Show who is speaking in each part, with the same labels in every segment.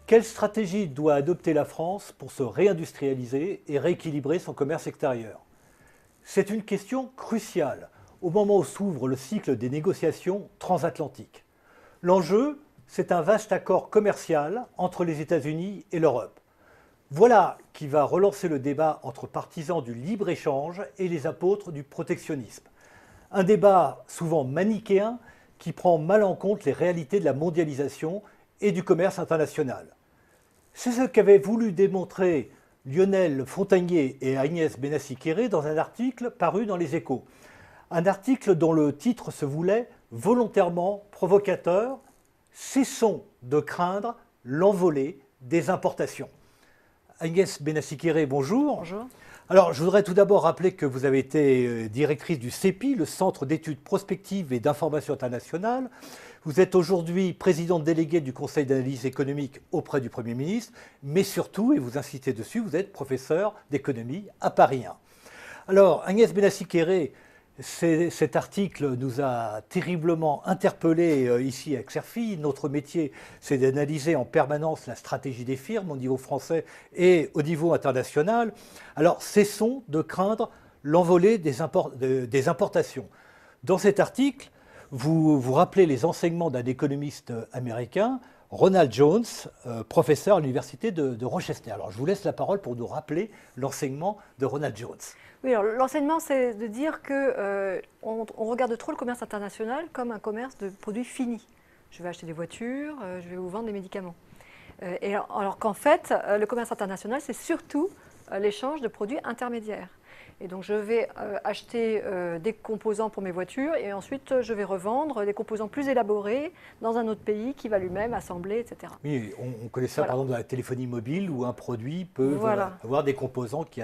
Speaker 1: Quelle stratégie doit adopter la France pour se réindustrialiser et rééquilibrer son commerce extérieur? C'est une question cruciale au moment où s'ouvre le cycle des négociations transatlantiques. L'enjeu, c'est un vaste accord commercial entre les États-Unis et l'Europe. Voilà qui va relancer le débat entre partisans du libre-échange et les apôtres du protectionnisme. Un débat souvent manichéen qui prend mal en compte les réalités de la mondialisation et du commerce international. C'est ce qu'avaient voulu démontrer Lionel Fontagné et Agnès Benassi-Kéré dans un article paru dans Les Échos. Un article dont le titre se voulait volontairement provocateur « Cessons de craindre l'envolée des importations ». Agnès Benassi-Kéré, bonjour.
Speaker 2: Bonjour.
Speaker 1: Alors, je voudrais tout d'abord rappeler que vous avez été directrice du CEPI, le Centre d'études prospectives et d'information internationale. Vous êtes aujourd'hui présidente déléguée du Conseil d'analyse économique auprès du Premier ministre, mais surtout, et vous insistez dessus, vous êtes professeur d'économie à Paris 1. Alors, Agnès Benassi-Kéré, cet article nous a terriblement interpellés ici à Xerfi. Notre métier, c'est d'analyser en permanence la stratégie des firmes au niveau français et au niveau international. Alors, cessons de craindre l'envolée des importations. Dans cet article, vous rappelez les enseignements d'un économiste américain, Ronald Jones, professeur à l'université de Rochester. Alors, je vous laisse la parole pour nous rappeler l'enseignement de Ronald Jones.
Speaker 2: Oui, alors l'enseignement, c'est de dire qu'on regarde trop le commerce international comme un commerce de produits finis. Je vais acheter des voitures, je vais vous vendre des médicaments. Alors qu'en fait, le commerce international, c'est surtout l'échange de produits intermédiaires. Et donc je vais acheter des composants pour mes voitures et ensuite je vais revendre des composants plus élaborés dans un autre pays qui va lui-même assembler, etc.
Speaker 1: Oui, on connaît ça par exemple dans la téléphonie mobile où un produit peut avoir des composants qui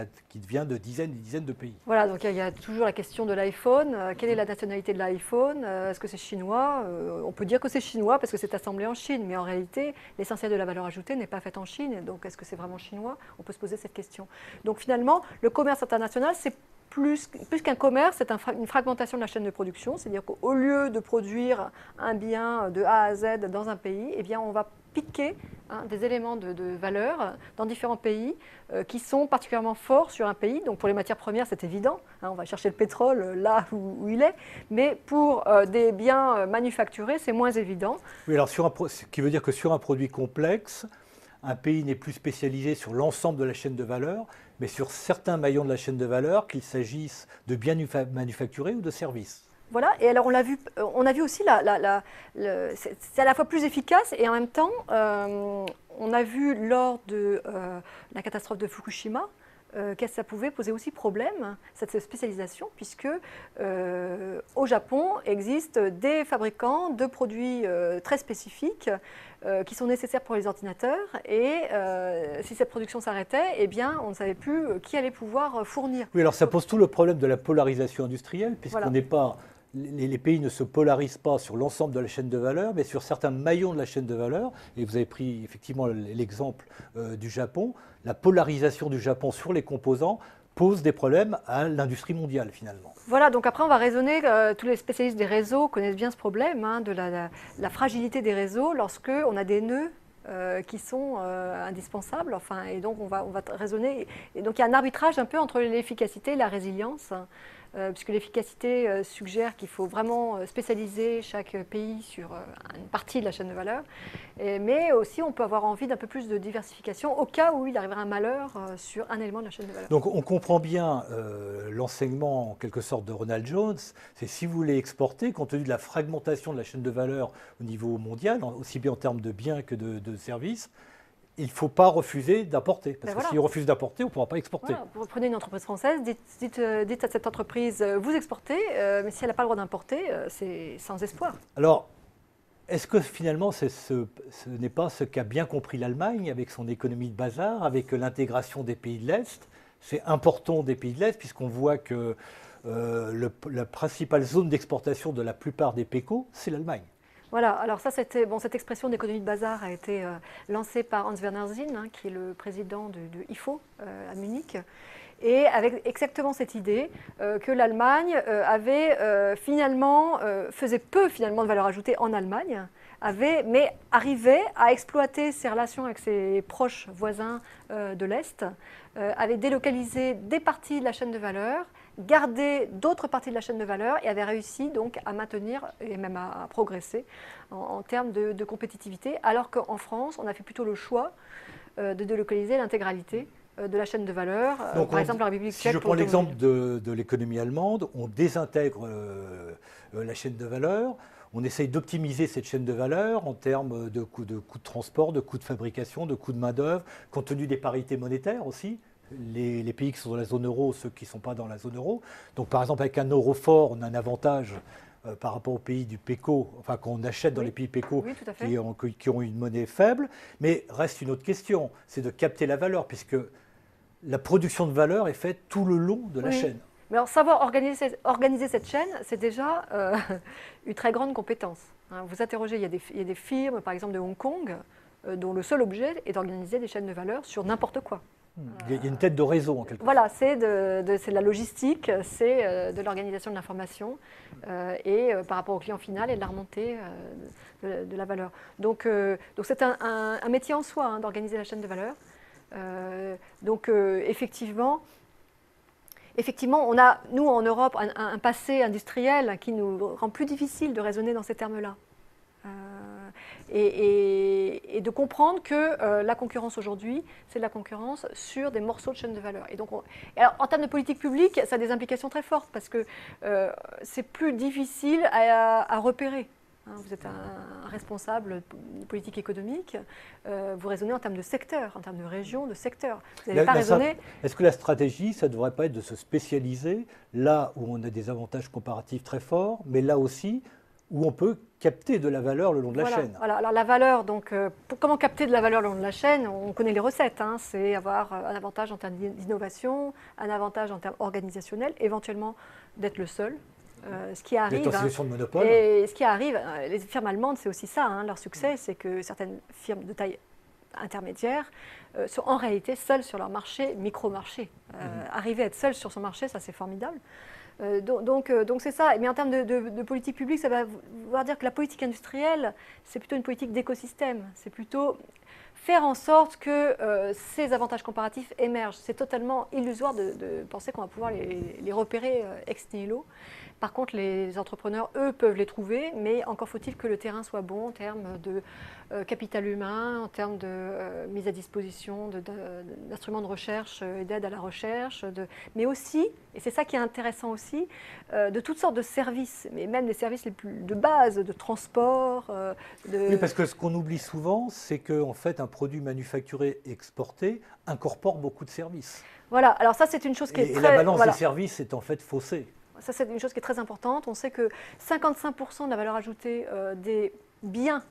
Speaker 1: viennent de dizaines et dizaines de pays.
Speaker 2: Voilà, donc il y a toujours la question de l'iPhone. Quelle est la nationalité de l'iPhone? Est-ce que c'est chinois? On peut dire que c'est chinois parce que c'est assemblé en Chine, mais en réalité, l'essentiel de la valeur ajoutée n'est pas fait en Chine. Donc est-ce que c'est vraiment chinois? On peut se poser cette question. Donc finalement, le commerce international, c'est plus qu'un commerce, c'est une fragmentation de la chaîne de production, c'est-à-dire qu'au lieu de produire un bien de A à Z dans un pays, eh bien on va piquer des éléments de valeur dans différents pays qui sont particulièrement forts sur un pays. Donc pour les matières premières, c'est évident, on va chercher le pétrole là où il est, mais pour des biens manufacturés, c'est moins évident.
Speaker 1: Oui, alors ce qui veut dire que sur un produit complexe, un pays n'est plus spécialisé sur l'ensemble de la chaîne de valeur, mais sur certains maillons de la chaîne de valeur, qu'il s'agisse de biens manufacturés ou de services.
Speaker 2: Voilà, et alors on a vu aussi, c'est à la fois plus efficace et en même temps, on a vu lors de la catastrophe de Fukushima, que ça pouvait poser aussi problème, cette spécialisation, puisque au Japon existent des fabricants de produits très spécifiques qui sont nécessaires pour les ordinateurs. Et si cette production s'arrêtait, eh bien, on ne savait plus qui allait pouvoir fournir.
Speaker 1: Oui, alors ça pose tout le problème de la polarisation industrielle, puisqu'on
Speaker 2: voilà.
Speaker 1: n'est pas... Les pays ne se polarisent pas sur l'ensemble de la chaîne de valeur, mais sur certains maillons de la chaîne de valeur. Et vous avez pris effectivement l'exemple du Japon. La polarisation du Japon sur les composants pose des problèmes à l'industrie mondiale finalement.
Speaker 2: Voilà, donc après on va raisonner, tous les spécialistes des réseaux connaissent bien ce problème de la fragilité des réseaux lorsqu'on a des nœuds qui sont indispensables. Enfin, et donc on va raisonner. Et donc il y a un arbitrage un peu entre l'efficacité et la résilience. Puisque l'efficacité suggère qu'il faut vraiment spécialiser chaque pays sur une partie de la chaîne de valeur, mais aussi on peut avoir envie d'un peu plus de diversification au cas où il arriverait un malheur sur un élément de la chaîne de valeur.
Speaker 1: Donc on comprend bien l'enseignement en quelque sorte de Ronald Jones, c'est si vous voulez exporter, compte tenu de la fragmentation de la chaîne de valeur au niveau mondial, aussi bien en termes de biens que de services, il ne faut pas refuser d'importer. Parce que si on refuse d'importer, on ne pourra pas exporter.
Speaker 2: Voilà, vous prenez une entreprise française, dites à cette entreprise, vous exportez, mais si elle n'a pas le droit d'importer, c'est sans espoir.
Speaker 1: Alors, est-ce que finalement, ce n'est pas ce qu'a bien compris l'Allemagne avec son économie de bazar, avec l'intégration des pays de l'Est? C'est important des pays de l'Est, puisqu'on voit que la principale zone d'exportation de la plupart des PECO, c'est l'Allemagne.
Speaker 2: Voilà, alors ça c'était, cette expression d'économie de bazar a été lancée par Hans Werner Sinn, qui est le président de IFO à Munich, et avec exactement cette idée que l'Allemagne faisait peu finalement de valeur ajoutée en Allemagne, mais arrivait à exploiter ses relations avec ses proches voisins de l'Est, avait délocalisé des parties de la chaîne de valeur, gardé d'autres parties de la chaîne de valeur et avait réussi donc à maintenir et même à progresser en termes de compétitivité, alors qu'en France, on a fait plutôt le choix de délocaliser l'intégralité de la chaîne de valeur.
Speaker 1: Donc
Speaker 2: par exemple, la République tchèque.
Speaker 1: Si je prends l'exemple de l'économie allemande, on désintègre la chaîne de valeur, on essaye d'optimiser cette chaîne de valeur en termes de coûts de transport, de coûts de fabrication, de coûts de main-d'œuvre, compte tenu des parités monétaires aussi. Les pays qui sont dans la zone euro, ceux qui ne sont pas dans la zone euro. Donc par exemple, avec un euro fort, on a un avantage par rapport aux pays du PECO, enfin qu'on achète dans les pays PECO qui ont une monnaie faible. Mais reste une autre question, c'est de capter la valeur, puisque la production de valeur est faite tout le long de la chaîne.
Speaker 2: Mais alors, savoir organiser cette chaîne, c'est déjà une très grande compétence. Vous interrogez, il y a des firmes, par exemple de Hong Kong, dont le seul objet est d'organiser des chaînes de valeur sur n'importe quoi.
Speaker 1: Il y a une tête de réseau en quelque sorte.
Speaker 2: Voilà, c'est de la logistique, c'est de l'organisation de l'information et par rapport au client final et de la remontée de la valeur. Donc c'est un métier en soi d'organiser la chaîne de valeur. Effectivement, on a, nous en Europe, un passé industriel qui nous rend plus difficile de raisonner dans ces termes-là. Et de comprendre que la concurrence aujourd'hui, c'est de la concurrence sur des morceaux de chaîne de valeur. Et donc, alors, en termes de politique publique, ça a des implications très fortes parce que c'est plus difficile à repérer. Vous êtes un responsable de politique économique, vous raisonnez en termes de secteur, en termes de région, de secteur. Vous n'allez pas raisonner.
Speaker 1: Est-ce que la stratégie, ça ne devrait pas être de se spécialiser là où on a des avantages comparatifs très forts, mais là aussi où on peut capter de la valeur le long de la chaîne?
Speaker 2: Voilà. Alors la valeur, donc, comment capter de la valeur le long de la chaîne? On connaît les recettes, c'est avoir un avantage en termes d'innovation, un avantage en termes organisationnels, éventuellement d'être le seul. Ce qui arrive,
Speaker 1: de monopole.
Speaker 2: Et ce qui arrive, les firmes allemandes, c'est aussi ça, leur succès, c'est que certaines firmes de taille intermédiaire sont en réalité seules sur leur marché, micro-marché. Arriver à être seul sur son marché, ça c'est formidable. Donc c'est ça. Mais en termes de politique publique, ça va vouloir dire que la politique industrielle, c'est plutôt une politique d'écosystème. C'est plutôt faire en sorte que ces avantages comparatifs émergent. C'est totalement illusoire de penser qu'on va pouvoir les repérer ex nihilo. Par contre, les entrepreneurs, eux, peuvent les trouver, mais encore faut-il que le terrain soit bon en termes de capital humain, en termes de mise à disposition d'instruments de recherche et d'aide à la recherche, mais aussi, et c'est ça qui est intéressant aussi, de toutes sortes de services, mais même des services les plus de base, de transport.
Speaker 1: Oui, parce que ce qu'on oublie souvent, c'est qu'en fait, un produit manufacturé exporté incorpore beaucoup de services.
Speaker 2: Voilà, alors ça, c'est une chose qui est très...
Speaker 1: Et la balance des services est en fait faussée.
Speaker 2: Ça, c'est une chose qui est très importante. On sait que 55% de la valeur ajoutée des biens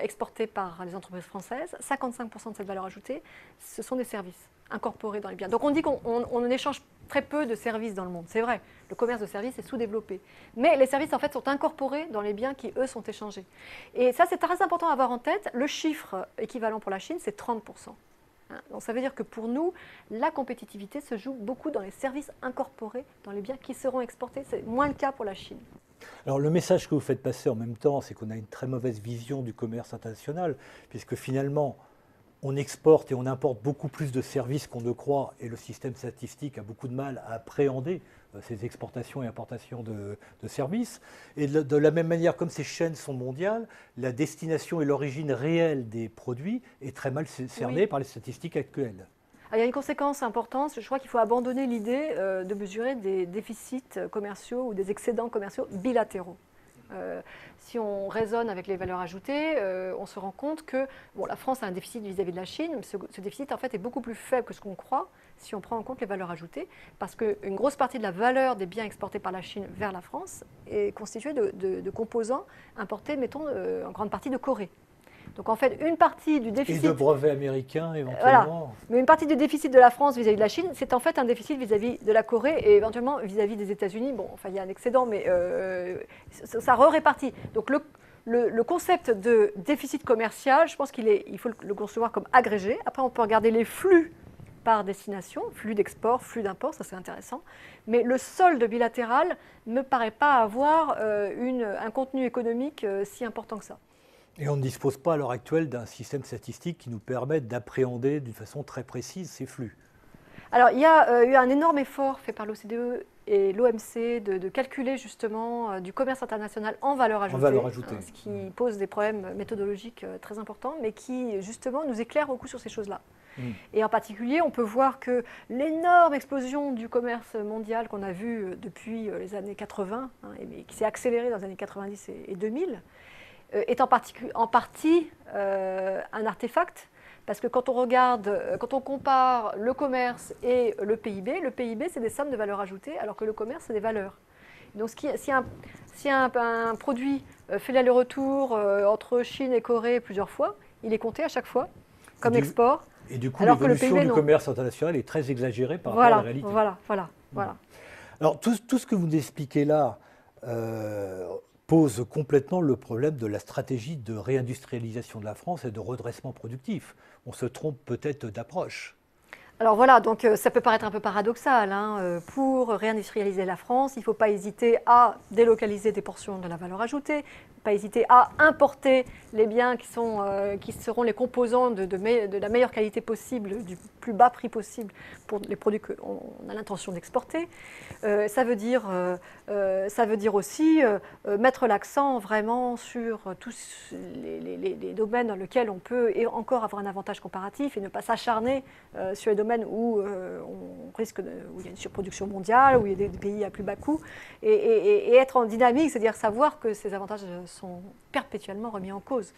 Speaker 2: exportés par les entreprises françaises, 55% de cette valeur ajoutée, ce sont des services incorporés dans les biens. Donc on dit qu'on échange très peu de services dans le monde. C'est vrai, le commerce de services est sous-développé. Mais les services, en fait, sont incorporés dans les biens qui, eux, sont échangés. Et ça, c'est très important à avoir en tête. Le chiffre équivalent pour la Chine, c'est 30%. Donc ça veut dire que pour nous, la compétitivité se joue beaucoup dans les services incorporés, dans les biens qui seront exportés. C'est moins le cas pour la Chine.
Speaker 1: Alors le message que vous faites passer en même temps, c'est qu'on a une très mauvaise vision du commerce international, puisque finalement, on exporte et on importe beaucoup plus de services qu'on ne croit, et le système statistique a beaucoup de mal à appréhender ces exportations et importations de services. Et de la même manière, comme ces chaînes sont mondiales, la destination et l'origine réelle des produits est très mal cernée par les statistiques actuelles.
Speaker 2: Alors, il y a une conséquence importante, je crois qu'il faut abandonner l'idée de mesurer des déficits commerciaux ou des excédents commerciaux bilatéraux. Si on raisonne avec les valeurs ajoutées, on se rend compte que la France a un déficit vis-à-vis de la Chine, mais ce déficit en fait est beaucoup plus faible que ce qu'on croit si on prend en compte les valeurs ajoutées, parce qu'une grosse partie de la valeur des biens exportés par la Chine vers la France est constituée de composants importés, mettons, en grande partie de Corée. Donc en fait, une partie du déficit...
Speaker 1: Et de brevets américains éventuellement.
Speaker 2: Voilà. Mais une partie du déficit de la France vis-à-vis de la Chine, c'est en fait un déficit vis-à-vis de la Corée et éventuellement vis-à-vis des États-Unis. Bon, enfin, il y a un excédent, mais ça répartit. Donc le concept de déficit commercial, je pense qu'il faut le concevoir comme agrégé. Après, on peut regarder les flux par destination, flux d'export, flux d'import, ça c'est intéressant. Mais le solde bilatéral ne me paraît pas avoir un contenu économique si important que ça.
Speaker 1: Et on ne dispose pas à l'heure actuelle d'un système statistique qui nous permette d'appréhender d'une façon très précise ces flux.
Speaker 2: Alors, il y a eu un énorme effort fait par l'OCDE et l'OMC de calculer justement du commerce international en valeur ajoutée, ce qui pose des problèmes méthodologiques très importants, mais qui justement nous éclaire beaucoup sur ces choses-là. Et en particulier, on peut voir que l'énorme explosion du commerce mondial qu'on a vu depuis les années 80, et qui s'est accélérée dans les années 90 et 2000, est en partie un artefact. Parce que quand on regarde, quand on compare le commerce et le PIB c'est des sommes de valeur ajoutée, alors que le commerce, c'est des valeurs. Donc si un produit fait l'aller-retour entre Chine et Corée plusieurs fois, il est compté à chaque fois comme export.
Speaker 1: Et du coup, l'évolution du commerce international est très exagérée par rapport à la réalité.
Speaker 2: Voilà.
Speaker 1: Alors, tout ce que vous expliquez là pose complètement le problème de la stratégie de réindustrialisation de la France et de redressement productif. On se trompe peut-être d'approche.
Speaker 2: Alors voilà, donc ça peut paraître un peu paradoxal. Pour réindustrialiser la France, il ne faut pas hésiter à délocaliser des portions de la valeur ajoutée, pas hésiter à importer les biens qui seront les composants de la meilleure qualité possible, du plus bas prix possible pour les produits qu'on a l'intention d'exporter. Ça veut dire aussi mettre l'accent vraiment sur tous les domaines dans lesquels on peut et encore avoir un avantage comparatif et ne pas s'acharner sur les domaines où où il y a une surproduction mondiale, où il y a des pays à plus bas coût, et être en dynamique, c'est-à-dire savoir que ces avantages sont perpétuellement remis en cause.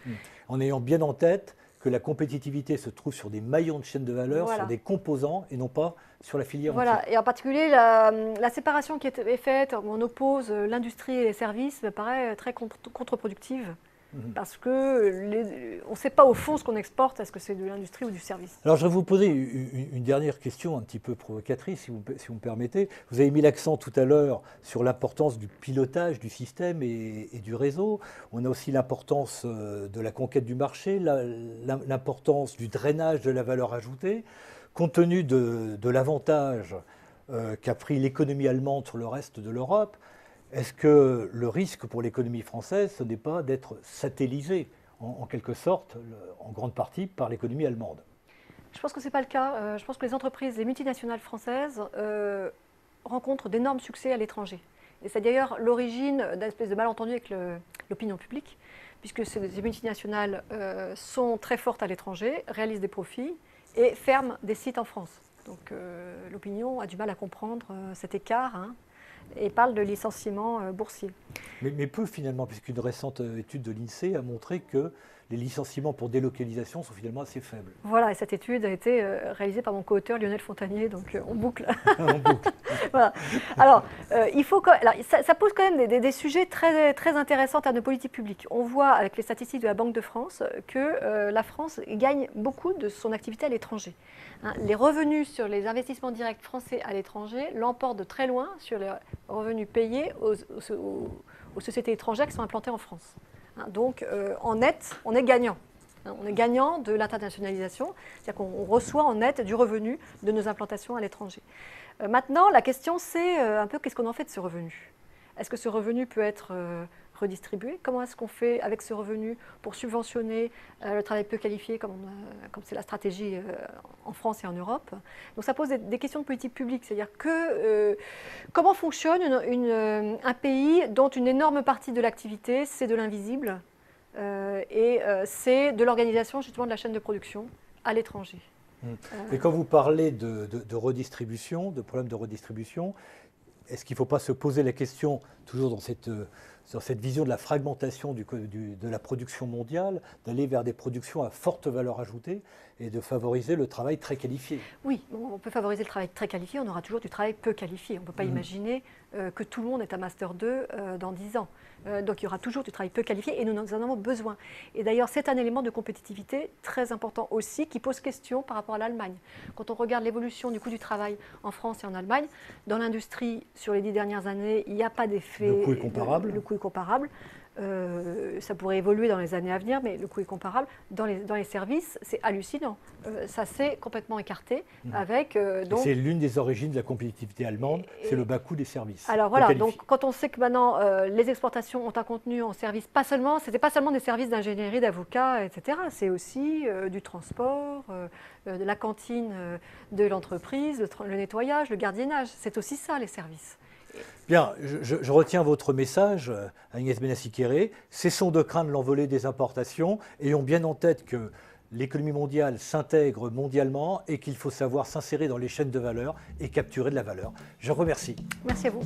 Speaker 1: En ayant bien en tête que la compétitivité se trouve sur des maillons de chaîne de valeur, sur des composants et non pas sur la filière entière.
Speaker 2: Et en particulier la séparation qui est faite, où on oppose l'industrie et les services, me paraît très contre-productive. Parce qu'on ne sait pas au fond ce qu'on exporte, est-ce que c'est de l'industrie ou du service.
Speaker 1: Alors je vais vous poser une dernière question un petit peu provocatrice, si vous me permettez. Vous avez mis l'accent tout à l'heure sur l'importance du pilotage du système et du réseau. On a aussi l'importance de la conquête du marché, l'importance du drainage de la valeur ajoutée. Compte tenu de l'avantage qu'a pris l'économie allemande sur le reste de l'Europe, est-ce que le risque pour l'économie française, ce n'est pas d'être satellisée, en quelque sorte, en grande partie, par l'économie allemande?
Speaker 2: Je pense que ce n'est pas le cas. Je pense que les entreprises, les multinationales françaises rencontrent d'énormes succès à l'étranger. Et c'est d'ailleurs l'origine d'un espèce de malentendu avec l'opinion publique, puisque ces multinationales sont très fortes à l'étranger, réalisent des profits et ferment des sites en France. Donc l'opinion a du mal à comprendre cet écart, et parle de licenciements boursiers.
Speaker 1: Mais peu finalement, puisqu'une récente étude de l'INSEE a montré que les licenciements pour délocalisation sont finalement assez faibles.
Speaker 2: Voilà, et cette étude a été réalisée par mon co-auteur Lionel Fontanier, donc on boucle.
Speaker 1: On boucle.
Speaker 2: Voilà. Alors, ça pose quand même des sujets très, très intéressants en termes de politique publique. On voit avec les statistiques de la Banque de France que la France gagne beaucoup de son activité à l'étranger. Les revenus sur les investissements directs français à l'étranger l'emportent de très loin sur les revenus payés aux sociétés étrangères qui sont implantées en France. Donc, en net, on est gagnant. On est gagnant de l'internationalisation, c'est-à-dire qu'on reçoit en net du revenu de nos implantations à l'étranger. Maintenant, la question, c'est un peu qu'est-ce qu'on en fait de ce revenu? Est-ce que ce revenu peut être redistribué? Comment est-ce qu'on fait avec ce revenu pour subventionner le travail peu qualifié, comme c'est la stratégie en France et en Europe? Donc ça pose des questions de politique publique, c'est-à-dire que comment fonctionne un pays dont une énorme partie de l'activité, c'est de l'invisible et c'est de l'organisation justement de la chaîne de production à l'étranger.
Speaker 1: Et quand vous parlez de redistribution, de problème de redistribution, est-ce qu'il ne faut pas se poser la question, toujours dans cette vision de la fragmentation de la production mondiale, d'aller vers des productions à forte valeur ajoutée et de favoriser le travail très qualifié?
Speaker 2: Oui, on peut favoriser le travail très qualifié, on aura toujours du travail peu qualifié. On ne peut pas imaginer que tout le monde est un Master 2 dans 10 ans. Donc il y aura toujours du travail peu qualifié et nous en avons besoin. Et d'ailleurs, c'est un élément de compétitivité très important aussi qui pose question par rapport à l'Allemagne. Quand on regarde l'évolution du coût du travail en France et en Allemagne, dans l'industrie, sur les 10 dernières années, il n'y a pas d'effet.
Speaker 1: Le coût est comparable.
Speaker 2: Le coût est comparable. Ça pourrait évoluer dans les années à venir, mais le coût est comparable. Dans les services, c'est hallucinant. Ça s'est complètement écarté avec...
Speaker 1: C'est l'une des origines de la compétitivité allemande, c'est le bas coût des services.
Speaker 2: Alors voilà, donc quand on sait que maintenant les exportations ont un contenu en service, c'était pas seulement des services d'ingénierie, d'avocats, etc. C'est aussi du transport, de la cantine de l'entreprise, le nettoyage, le gardiennage. C'est aussi ça, les services.
Speaker 1: Bien, je retiens votre message, Agnès Benassi-Kéré. Cessons de craindre l'envolée des importations. Ayons bien en tête que l'économie mondiale s'intègre mondialement et qu'il faut savoir s'insérer dans les chaînes de valeur et capturer de la valeur. Je remercie.
Speaker 2: Merci à vous.